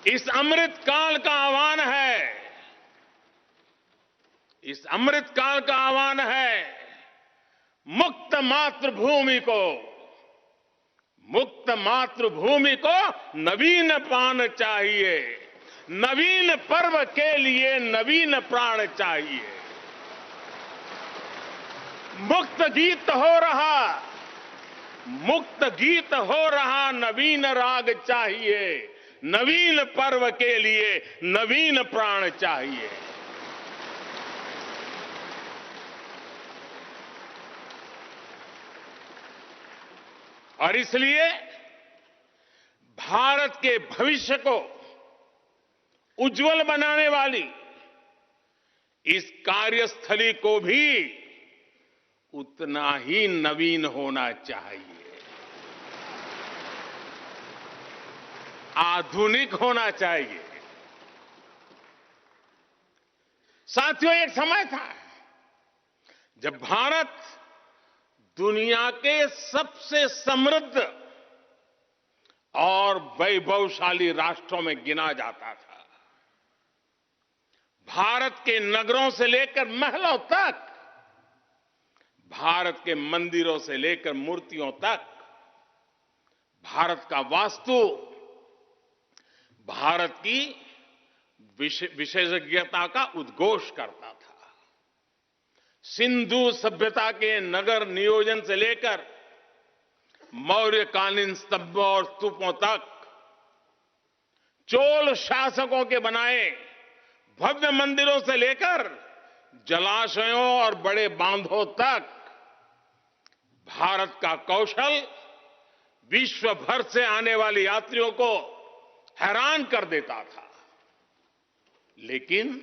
इस अमृत काल का आह्वान है, इस अमृत काल का आह्वान है मुक्त मातृभूमि को नवीन प्राण चाहिए, नवीन पर्व के लिए नवीन प्राण चाहिए। मुक्त गीत हो रहा नवीन राग चाहिए, नवीन पर्व के लिए नवीन प्राण चाहिए। और इसलिए भारत के भविष्य को उज्जवल बनाने वाली इस कार्यस्थली को भी उतना ही नवीन होना चाहिए, आधुनिक होना चाहिए। साथियों, एक समय था जब भारत दुनिया के सबसे समृद्ध और वैभवशाली राष्ट्रों में गिना जाता था। भारत के नगरों से लेकर महलों तक, भारत के मंदिरों से लेकर मूर्तियों तक, भारत का वास्तु भारत की विशेषज्ञता का उद्घोष करता था। सिंधु सभ्यता के नगर नियोजन से लेकर मौर्यकालीन स्तंभों और स्तूपों तक, चोल शासकों के बनाए भव्य मंदिरों से लेकर जलाशयों और बड़े बांधों तक, भारत का कौशल विश्व भर से आने वाले यात्रियों को हैरान कर देता था। लेकिन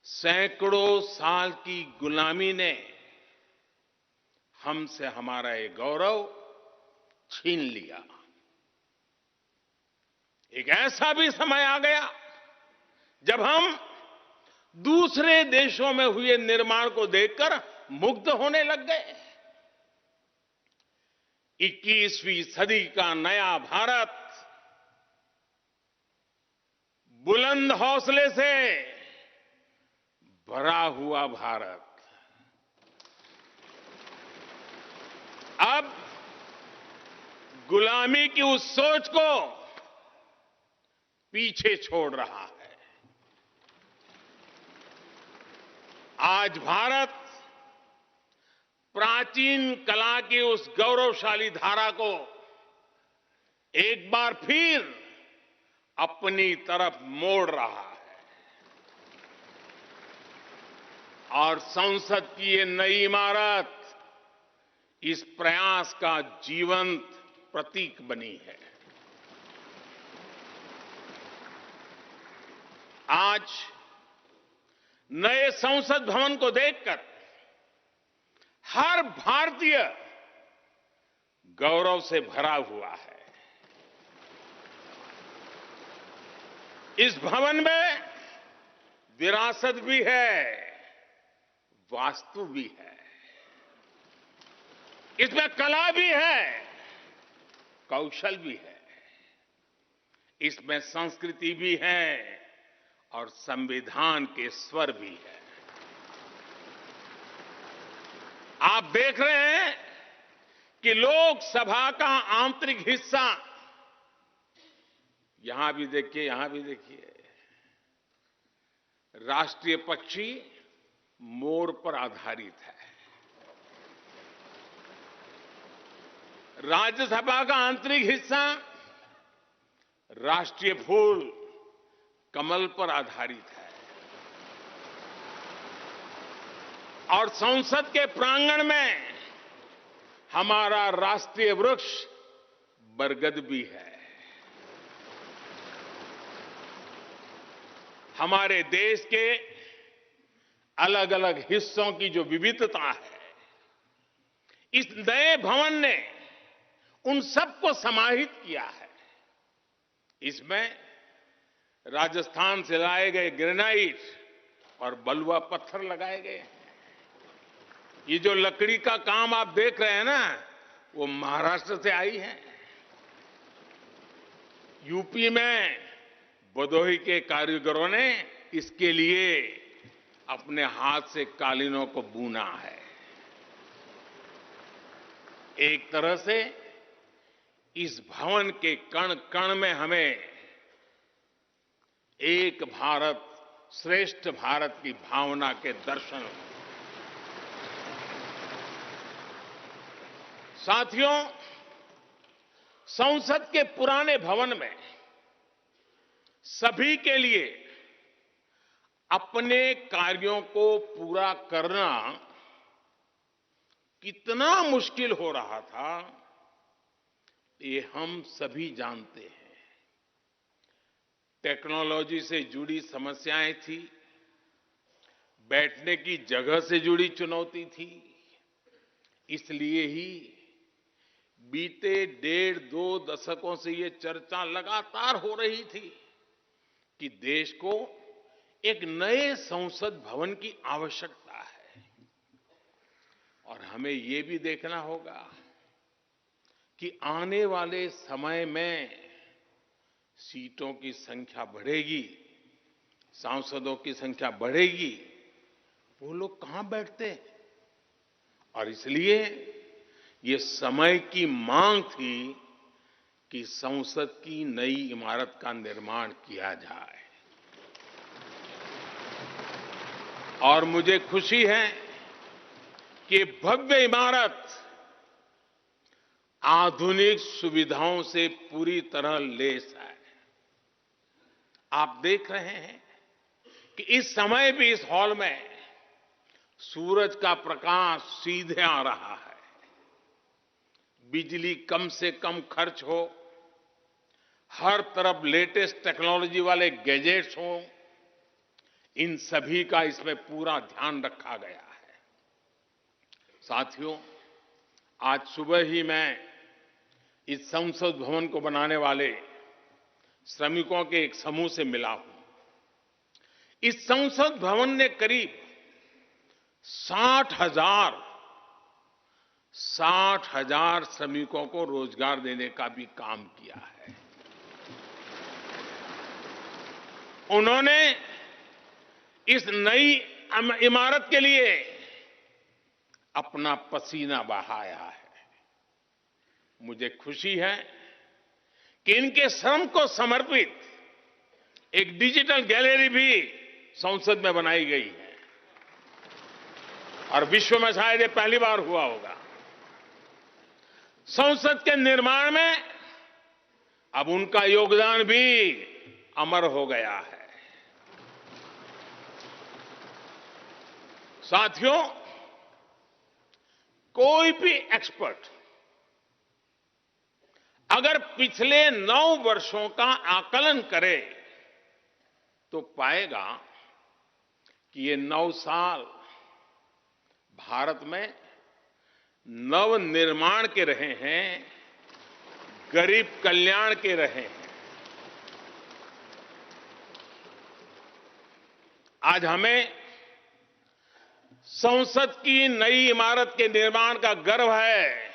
सैकड़ों साल की गुलामी ने हमसे हमारा ये गौरव छीन लिया। एक ऐसा भी समय आ गया जब हम दूसरे देशों में हुए निर्माण को देखकर मुग्ध होने लग गए। 21वीं सदी का नया भारत बुलंद हौसले से भरा हुआ भारत अब गुलामी की उस सोच को पीछे छोड़ रहा है। आज भारत प्राचीन कला की उस गौरवशाली धारा को एक बार फिर अपनी तरफ मोड़ रहा है और संसद की ये नई इमारत इस प्रयास का जीवंत प्रतीक बनी है। आज नए संसद भवन को देखकर हर भारतीय गौरव से भरा हुआ है। इस भवन में विरासत भी है, वास्तु भी है, इसमें कला भी है, कौशल भी है, इसमें संस्कृति भी है और संविधान के स्वर भी है। आप देख रहे हैं कि लोकसभा का आंतरिक हिस्सा, यहां भी देखिए, यहां भी देखिए, राष्ट्रीय पक्षी मोर पर आधारित है। राज्यसभा का आंतरिक हिस्सा राष्ट्रीय फूल कमल पर आधारित है और संसद के प्रांगण में हमारा राष्ट्रीय वृक्ष बरगद भी है। हमारे देश के अलग अलग हिस्सों की जो विविधता है, इस नए भवन ने उन सबको समाहित किया है। इसमें राजस्थान से लाए गए ग्रेनाइट और बलुआ पत्थर लगाए गए हैं। ये जो लकड़ी का काम आप देख रहे हैं ना, वो महाराष्ट्र से आई है। यूपी में भदोही के कारीगरों ने इसके लिए अपने हाथ से कालीनों को बुना है। एक तरह से इस भवन के कण कण में हमें एक भारत श्रेष्ठ भारत की भावना के दर्शन हुए। साथियों, संसद के पुराने भवन में सभी के लिए अपने कार्यों को पूरा करना कितना मुश्किल हो रहा था, ये हम सभी जानते हैं। टेक्नोलॉजी से जुड़ी समस्याएं थी, बैठने की जगह से जुड़ी चुनौती थी। इसलिए ही बीते 1.5-2 दशकों से ये चर्चा लगातार हो रही थी कि देश को एक नए संसद भवन की आवश्यकता है। और हमें ये भी देखना होगा कि आने वाले समय में सीटों की संख्या बढ़ेगी, सांसदों की संख्या बढ़ेगी, वो लोग कहां बैठते हैं? और इसलिए ये समय की मांग थी कि संसद की नई इमारत का निर्माण किया जाए। और मुझे खुशी है कि भव्य इमारत आधुनिक सुविधाओं से पूरी तरह लैस है। आप देख रहे हैं कि इस समय भी इस हॉल में सूरज का प्रकाश सीधे आ रहा है। बिजली कम से कम खर्च हो, हर तरफ लेटेस्ट टेक्नोलॉजी वाले गैजेट्स हों, इन सभी का इसमें पूरा ध्यान रखा गया है। साथियों, आज सुबह ही मैं इस संसद भवन को बनाने वाले श्रमिकों के एक समूह से मिला हूं। इस संसद भवन ने करीब 60,000 श्रमिकों को रोजगार देने का भी काम किया है। उन्होंने इस नई इमारत के लिए अपना पसीना बहाया है। मुझे खुशी है कि इनके श्रम को समर्पित एक डिजिटल गैलरी भी संसद में बनाई गई है और विश्व में शायद ये पहली बार हुआ होगा। संसद के निर्माण में अब उनका योगदान भी अमर हो गया है। साथियों, कोई भी एक्सपर्ट अगर पिछले 9 वर्षों का आकलन करे तो पाएगा कि ये 9 साल भारत में नव निर्माण के रहे हैं, गरीब कल्याण के रहे हैं। आज हमें संसद की नई इमारत के निर्माण का गर्व है,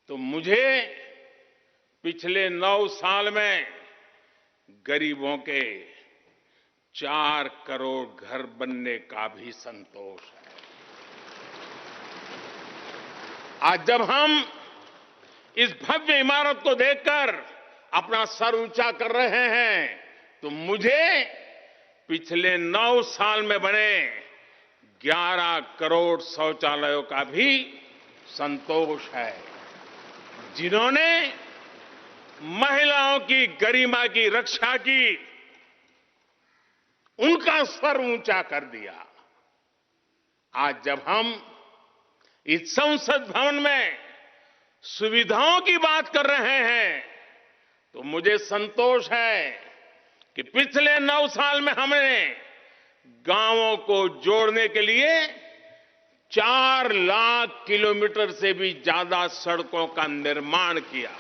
तो मुझे पिछले 9 साल में गरीबों के 4 करोड़ घर बनने का भी संतोष है। आज जब हम इस भव्य इमारत को देखकर अपना सर ऊंचा कर रहे हैं, तो मुझे पिछले 9 साल में बने 11 करोड़ शौचालयों का भी संतोष है, जिन्होंने महिलाओं की गरिमा की रक्षा की, उनका सर ऊंचा कर दिया। आज जब हम इस संसद भवन में सुविधाओं की बात कर रहे हैं, तो मुझे संतोष है कि पिछले 9 साल में हमने गांवों को जोड़ने के लिए 4 लाख किलोमीटर से भी ज्यादा सड़कों का निर्माण किया।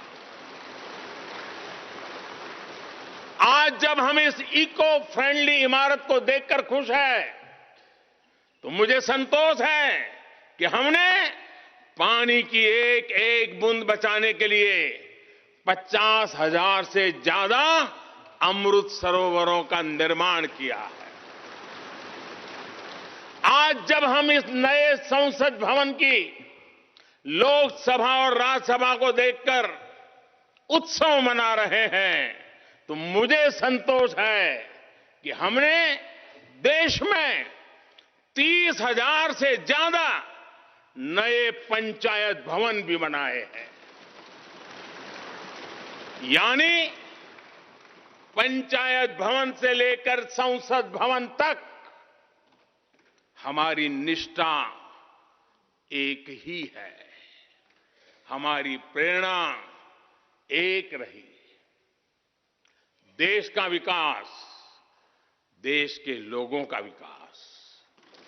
आज जब हम इस इको फ्रेंडली इमारत को देखकर खुश हैं, तो मुझे संतोष है कि हमने पानी की एक एक बूंद बचाने के लिए 50,000 से ज्यादा अमृत सरोवरों का निर्माण किया है। आज जब हम इस नए संसद भवन की लोकसभा और राज्यसभा को देखकर उत्सव मना रहे हैं तो मुझे संतोष है कि हमने देश में 30,000 से ज्यादा नए पंचायत भवन भी बनाए हैं। यानी पंचायत भवन से लेकर संसद भवन तक हमारी निष्ठा एक ही है, हमारी प्रेरणा एक रही। देश का विकास, देश के लोगों का विकास।